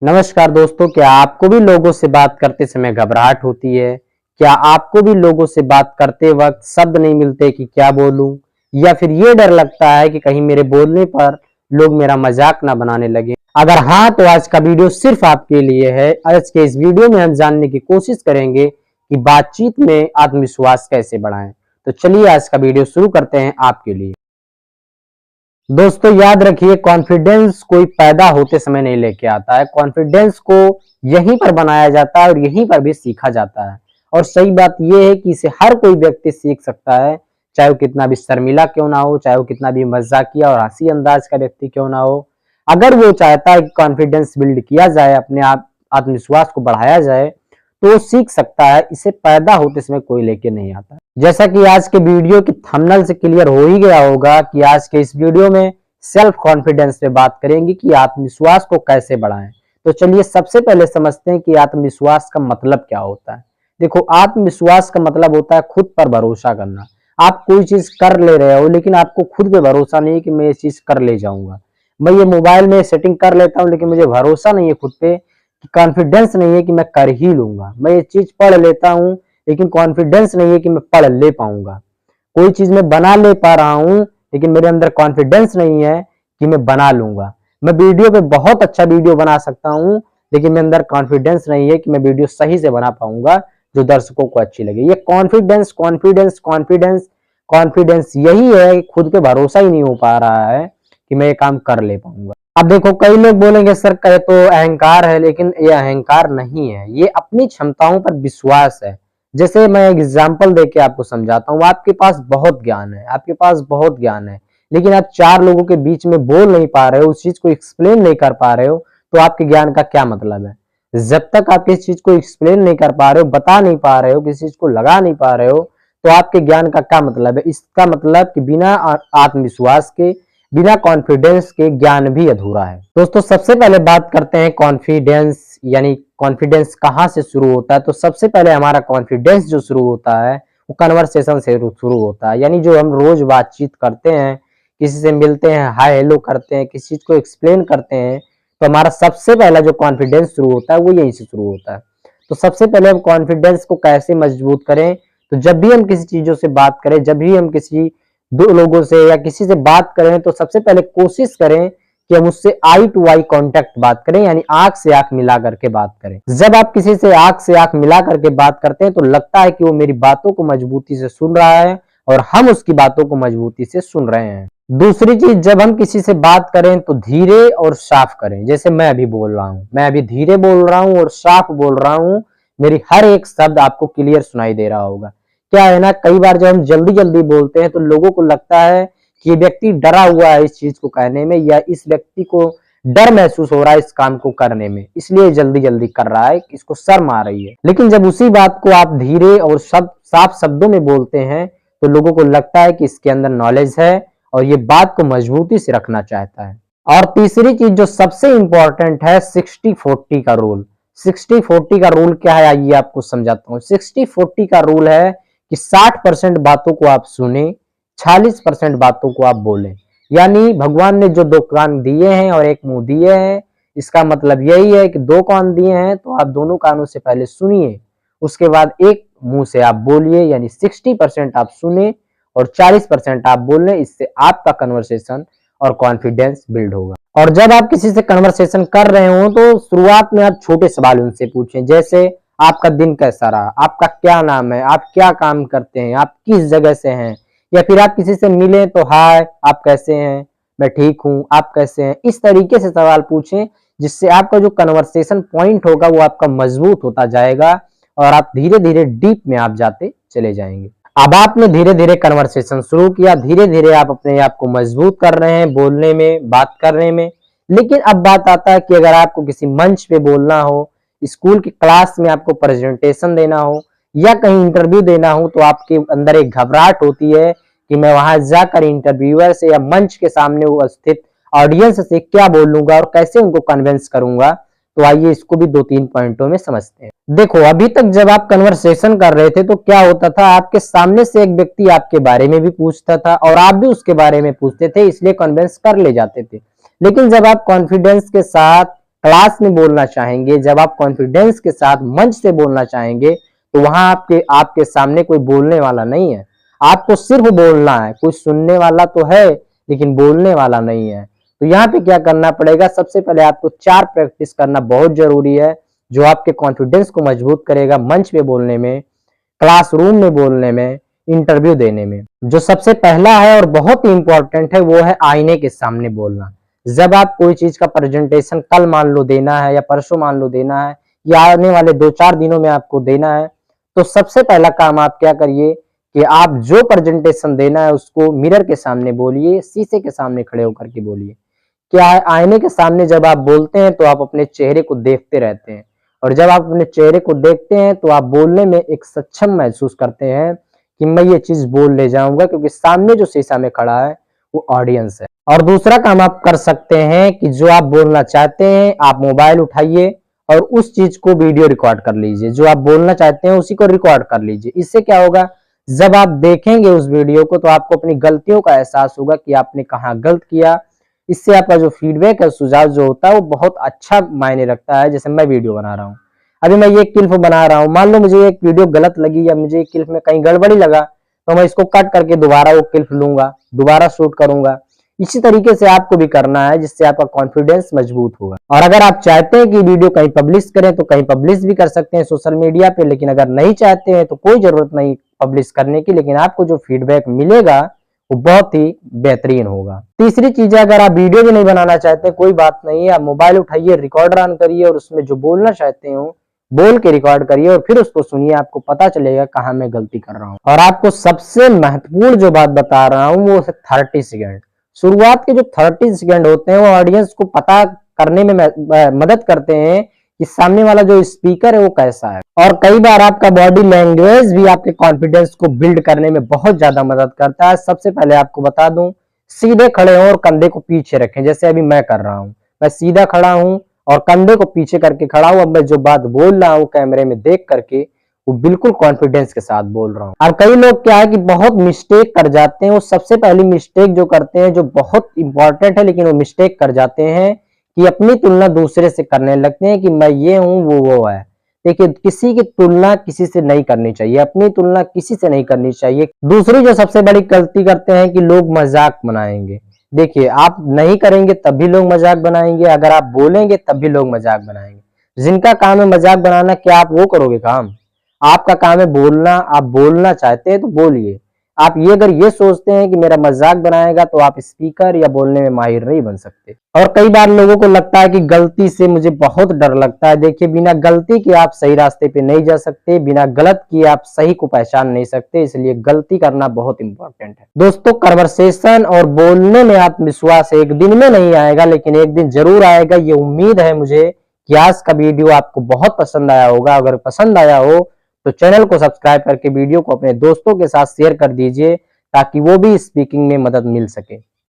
नमस्कार दोस्तों, क्या आपको भी लोगों से बात करते समय घबराहट होती है? क्या आपको भी लोगों से बात करते वक्त शब्द नहीं मिलते कि क्या बोलूं? या फिर ये डर लगता है कि कहीं मेरे बोलने पर लोग मेरा मजाक ना बनाने लगे? अगर हाँ, तो आज का वीडियो सिर्फ आपके लिए है। आज के इस वीडियो में हम जानने की कोशिश करेंगे कि बातचीत में आत्मविश्वास कैसे बढ़ाएं। तो चलिए आज का वीडियो शुरू करते हैं आपके लिए। दोस्तों याद रखिए, कॉन्फिडेंस कोई पैदा होते समय नहीं लेके आता है। कॉन्फिडेंस को यहीं पर बनाया जाता है और यहीं पर भी सीखा जाता है। और सही बात यह है कि इसे हर कोई व्यक्ति सीख सकता है, चाहे वो कितना भी शर्मीला क्यों ना हो, चाहे वो कितना भी मजाकिया और हंसी अंदाज का व्यक्ति क्यों ना हो। अगर वो चाहता है कि कॉन्फिडेंस बिल्ड किया जाए, अपने आप आत्मविश्वास को बढ़ाया जाए, तो वो सीख सकता है। इसे पैदा होते समय कोई लेके नहीं आता। जैसा कि आज के वीडियो की थंबनेल से क्लियर हो ही गया होगा कि आज के इस वीडियो में सेल्फ कॉन्फिडेंस पे बात करेंगे कि आत्मविश्वास को कैसे बढ़ाएं। तो चलिए सबसे पहले समझते हैं कि आत्मविश्वास का मतलब क्या होता है। देखो, आत्मविश्वास का मतलब होता है खुद पर भरोसा करना। आप कोई चीज कर ले रहे हो लेकिन आपको खुद पे भरोसा नहीं है कि मैं ये चीज कर ले जाऊंगा। मैं ये मोबाइल में सेटिंग कर लेता हूँ लेकिन मुझे भरोसा नहीं है खुद पे, कॉन्फिडेंस नहीं है कि मैं कर ही लूंगा। मैं ये चीज पढ़ लेता हूँ लेकिन कॉन्फिडेंस नहीं है कि मैं पढ़ ले पाऊंगा। कोई चीज मैं बना ले पा रहा हूँ लेकिन मेरे अंदर कॉन्फिडेंस नहीं है कि मैं बना लूंगा। मैं वीडियो पे बहुत अच्छा वीडियो बना सकता हूँ लेकिन मेरे अंदर कॉन्फिडेंस नहीं है कि मैं वीडियो सही से बना पाऊंगा जो दर्शकों को अच्छी लगे। ये कॉन्फिडेंस कॉन्फिडेंस कॉन्फिडेंस कॉन्फिडेंस यही है कि खुद पे भरोसा ही नहीं हो पा रहा है कि मैं ये काम कर ले पाऊंगा। अब देखो, कई लोग बोलेंगे सर कहे तो अहंकार है, लेकिन ये अहंकार नहीं है, ये अपनी क्षमताओं पर विश्वास है। जैसे मैं एक एग्जांपल देके आपको समझाता हूँ। आपके पास बहुत ज्ञान है, आपके पास बहुत ज्ञान है, लेकिन आप चार लोगों के बीच में बोल नहीं पा रहे हो, उस चीज को एक्सप्लेन नहीं कर पा रहे हो, तो आपके ज्ञान का क्या मतलब है? जब तक आप किसी चीज को एक्सप्लेन नहीं कर पा रहे हो, बता नहीं पा रहे हो, किसी चीज को लगा नहीं पा रहे हो, तो आपके ज्ञान का क्या मतलब है? इसका मतलब कि बिना आत्मविश्वास के, बिना कॉन्फिडेंस के ज्ञान भी अधूरा है। दोस्तों सबसे पहले बात करते हैं कॉन्फिडेंस, यानी कॉन्फिडेंस कहाँ से शुरू होता है। तो सबसे पहले हमारा कॉन्फिडेंस जो शुरू होता है वो कन्वर्सेशन से शुरू होता है। यानी जो हम रोज बातचीत करते हैं, किसी से मिलते हैं, हाय हेलो करते हैं, किसी चीज को एक्सप्लेन करते हैं, तो हमारा सबसे पहला जो कॉन्फिडेंस शुरू होता है वो यहीं से शुरू होता है। तो सबसे पहले हम कॉन्फिडेंस को कैसे मजबूत करें? तो जब भी हम किसी चीजों से बात करें, जब भी हम किसी दो लोगों से या किसी से बात करें, तो सबसे पहले कोशिश करें कि हम उससे आई टू आई कांटेक्ट बात करें, यानी आंख से आंख मिला करके बात करें। जब आप किसी से आंख से आंख मिला करके बात करते हैं तो लगता है कि वो मेरी बातों को मजबूती से सुन रहा है और हम उसकी बातों को मजबूती से सुन रहे हैं। दूसरी चीज, जब हम किसी से बात करें तो धीरे और साफ करें। जैसे मैं अभी बोल रहा हूं, मैं अभी धीरे बोल रहा हूं और साफ बोल रहा हूं। मेरी हर एक शब्द आपको क्लियर सुनाई दे रहा होगा। क्या है ना, कई बार जब हम जल्दी जल्दी बोलते हैं तो लोगों को लगता है कि ये व्यक्ति डरा हुआ है इस चीज को कहने में, या इस व्यक्ति को डर महसूस हो रहा है इस काम को करने में, इसलिए जल्दी जल्दी कर रहा है, इसको शर्म आ रही है। लेकिन जब उसी बात को आप धीरे और साफ शब्दों में बोलते हैं तो लोगों को लगता है कि इसके अंदर नॉलेज है और ये बात को मजबूती से रखना चाहता है। और तीसरी चीज जो सबसे इंपॉर्टेंट है, 60-40 का रूल। 60-40 का रूल क्या है, आइए आपको समझाता हूँ। 60-40 का रूल है कि 60% बातों को आप सुने, 40% बातों को आप बोलें। यानी भगवान ने जो दो कान दिए हैं और एक मुंह दिए हैं, इसका मतलब यही है कि दो कान दिए हैं तो आप दोनों कानों से पहले सुनिए, उसके बाद एक मुंह से आप बोलिए। यानी 60% आप सुने और 40% आप बोल रहे, इससे आपका कन्वर्सेशन और कॉन्फिडेंस बिल्ड होगा। और जब आप किसी से कन्वर्सेशन कर रहे हो तो शुरुआत में आप छोटे सवाल उनसे पूछें। जैसे आपका दिन कैसा रहा, आपका क्या नाम है, आप क्या काम करते हैं, आप किस जगह से हैं, या फिर आप किसी से मिले तो हाय आप कैसे हैं, मैं ठीक हूं, आप कैसे हैं। इस तरीके से सवाल पूछें जिससे आपका जो कन्वर्सेशन पॉइंट होगा वो आपका मजबूत होता जाएगा और आप धीरे धीरे डीप में आप जाते चले जाएंगे। अब आपने धीरे धीरे कन्वर्सेशन शुरू किया, धीरे धीरे आप अपने आप को मजबूत कर रहे हैं बोलने में, बात करने में। लेकिन अब बात आता है कि अगर आपको किसी मंच पे बोलना हो, स्कूल की क्लास में आपको प्रेजेंटेशन देना हो या कहीं इंटरव्यू देना हो, तो आपके अंदर एक घबराहट होती है कि मैं वहां जाकर इंटरव्यूअर से या मंच के सामने उपस्थित ऑडियंस से क्या बोलूंगा और कैसे उनको कन्विंस करूंगा। तो आइए इसको भी 2-3 पॉइंटों में समझते हैं। देखो, अभी तक जब आप कन्वर्सेशन कर रहे थे तो क्या होता था, आपके सामने से एक व्यक्ति आपके बारे में भी पूछता था और आप भी उसके बारे में पूछते थे, इसलिए कन्विंस कर ले जाते थे। लेकिन जब आप कॉन्फिडेंस के साथ क्लास में बोलना चाहेंगे, जब आप कॉन्फिडेंस के साथ मंच से बोलना चाहेंगे, तो वहां आपके आपके सामने कोई बोलने वाला नहीं है। आपको सिर्फ बोलना है, कोई सुनने वाला तो है लेकिन बोलने वाला नहीं है। तो यहाँ पे क्या करना पड़ेगा, सबसे पहले आपको 4 प्रैक्टिस करना बहुत जरूरी है, जो आपके कॉन्फिडेंस को मजबूत करेगा मंच पे बोलने में, क्लासरूम में बोलने में, इंटरव्यू देने में। जो सबसे पहला है और बहुत ही इंपॉर्टेंट है, वो है आईने के सामने बोलना। जब आप कोई चीज का प्रेजेंटेशन कल मान लो देना है, या परसों मान लो देना है, या आने वाले 2-4 दिनों में आपको देना है, तो सबसे पहला काम आप क्या करिए कि आप जो प्रेजेंटेशन देना है उसको मिरर के सामने बोलिए, शीशे के सामने खड़े होकर के बोलिए। क्या है, आईने के सामने जब आप बोलते हैं तो आप अपने चेहरे को देखते रहते हैं, और जब आप अपने चेहरे को देखते हैं तो आप बोलने में एक सक्षम महसूस करते हैं कि मैं ये चीज बोल ले जाऊंगा, क्योंकि सामने जो शीशा में खड़ा है वो ऑडियंस है। और दूसरा काम आप कर सकते हैं कि जो आप बोलना चाहते हैं, आप मोबाइल उठाइए और उस चीज को वीडियो रिकॉर्ड कर लीजिए। जो आप बोलना चाहते हैं उसी को रिकॉर्ड कर लीजिए। इससे क्या होगा, जब आप देखेंगे उस वीडियो को तो आपको अपनी गलतियों का एहसास होगा कि आपने कहाँ गलत किया। इससे आपका जो फीडबैक है, सुझाव जो होता है, वो बहुत अच्छा मायने रखता है। जैसे मैं वीडियो बना रहा हूँ, अभी मैं ये क्लिप बना रहा हूँ, मान लो मुझे एक वीडियो गलत लगी या मुझे एक क्लिप में कहीं गड़बड़ी लगा, तो मैं इसको कट करके दोबारा वो क्लिप लूंगा, दोबारा शूट करूंगा। इसी तरीके से आपको भी करना है, जिससे आपका कॉन्फिडेंस मजबूत होगा। और अगर आप चाहते हैं कि वीडियो कहीं पब्लिश करें तो कहीं पब्लिश भी कर सकते हैं सोशल मीडिया पे, लेकिन अगर नहीं चाहते हैं तो कोई जरूरत नहीं पब्लिश करने की, लेकिन आपको जो फीडबैक मिलेगा वो बहुत ही बेहतरीन होगा। तीसरी चीज है, अगर आप वीडियो भी नहीं बनाना चाहते कोई बात नहीं है, आप मोबाइल उठाइए, रिकॉर्डर ऑन करिए और उसमें जो बोलना चाहते हो बोल के रिकॉर्ड करिए और फिर उसको सुनिए। आपको पता चलेगा कहाँ मैं गलती कर रहा हूँ। और आपको सबसे महत्वपूर्ण जो बात बता रहा हूँ वो है 30 सेकेंड। शुरुआत के जो 30 सेकेंड होते हैं वो ऑडियंस को पता करने में मदद करते हैं कि सामने वाला जो स्पीकर है वो कैसा है। और कई बार आपका बॉडी लैंग्वेज भी आपके कॉन्फिडेंस को बिल्ड करने में बहुत ज्यादा मदद करता है। सबसे पहले आपको बता दूं, सीधे खड़े हों और कंधे को पीछे रखें, जैसे अभी मैं कर रहा हूं। मैं सीधा खड़ा हूं और कंधे को पीछे करके खड़ा हूं। अब मैं जो बात बोल रहा हूं कैमरे में देख करके, वो बिल्कुल कॉन्फिडेंस के साथ बोल रहा हूँ। और कई लोग क्या है कि बहुत मिस्टेक कर जाते हैं। वो सबसे पहली मिस्टेक जो करते हैं, जो बहुत इंपॉर्टेंट है, लेकिन वो मिस्टेक कर जाते हैं कि अपनी तुलना दूसरे से करने लगते हैं कि मैं ये हूँ वो है। देखिए, किसी की तुलना किसी से नहीं करनी चाहिए, अपनी तुलना किसी से नहीं करनी चाहिए। दूसरी जो सबसे बड़ी गलती करते हैं कि लोग मजाक बनाएंगे। देखिए, आप नहीं करेंगे तब भी लोग मजाक बनाएंगे, अगर आप बोलेंगे तब भी लोग मजाक बनाएंगे। जिनका काम है मजाक बनाना, क्या आप वो करोगे काम? आपका काम है बोलना। आप बोलना चाहते हैं तो बोलिए। आप ये अगर ये सोचते हैं कि मेरा मजाक बनाएगा तो आप स्पीकर या बोलने में माहिर नहीं बन सकते। और कई बार लोगों को लगता है कि गलती से मुझे बहुत डर लगता है। देखिए, बिना गलती के आप सही रास्ते पे नहीं जा सकते, बिना गलत किए आप सही को पहचान नहीं सकते। इसलिए गलती करना बहुत इंपॉर्टेंट है। दोस्तों, कन्वर्सेशन और बोलने में आत्मविश्वास एक दिन में नहीं आएगा, लेकिन एक दिन जरूर आएगा। ये उम्मीद है मुझे कि आज का वीडियो आपको बहुत पसंद आया होगा। अगर पसंद आया हो तो चैनल को सब्सक्राइब करके वीडियो को अपने दोस्तों के साथ शेयर कर दीजिए, ताकि वो भी स्पीकिंग में मदद मिल सके।